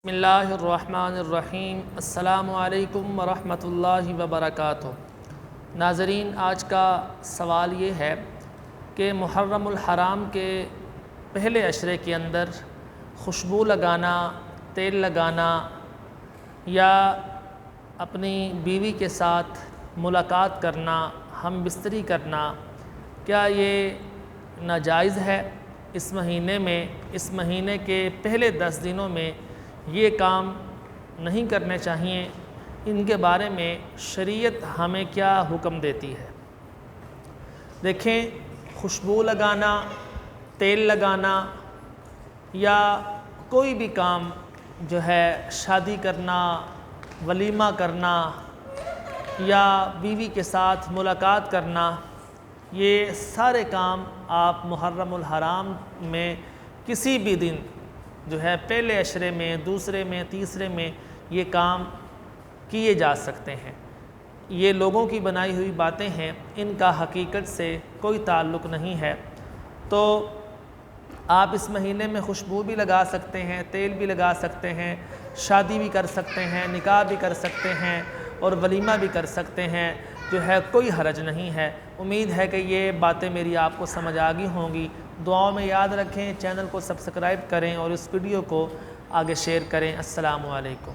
بسم اللہ الرحمن الرحیم۔ السلام علیکم ورحمۃ اللہ وبرکاتہ۔ ناظرین، آج کا سوال یہ ہے کہ محرم الحرام کے پہلے عشرے کے اندر خوشبو لگانا، تیل لگانا یا اپنی بیوی کے ساتھ ملاقات کرنا، ہم بستری کرنا، کیا یہ ناجائز ہے؟ اس مہینے کے پہلے 10 دنوں میں یہ کام نہیں کرنے چاہیے۔ ان کے بارے میں شریعت ہمیں کیا حکم دیتی ہے؟ دیکھیں، خوشبو لگانا، تیل لگانا یا کوئی بھی کام جو ہے شادی کرنا، ولیمہ کرنا یا بیوی کے ساتھ ملاقات کرنا، یہ سارے کام آپ محرم الحرام میں کسی بھی دن جو ہے پہلے عشرے میں، دوسرے میں، تیسرے میں یہ کام کیے جا سکتے ہیں۔ یہ لوگوں کی بنائی ہوئی باتیں ہیں، ان کا حقیقت سے کوئی تعلق نہیں ہے۔ تو آپ اس مہینے میں خوشبو بھی لگا سکتے ہیں، تیل بھی لگا سکتے ہیں، شادی بھی کر سکتے ہیں، نکاح بھی کر سکتے ہیں اور ولیمہ بھی کر سکتے ہیں، جو ہے کوئی حرج نہیں ہے۔ امید ہے کہ یہ باتیں میری آپ کو سمجھ آ گئی ہوں گی۔ دعاؤں میں یاد رکھیں، چینل کو سبسکرائب کریں اور اس ویڈیو کو آگے شیئر کریں۔ السلام علیکم۔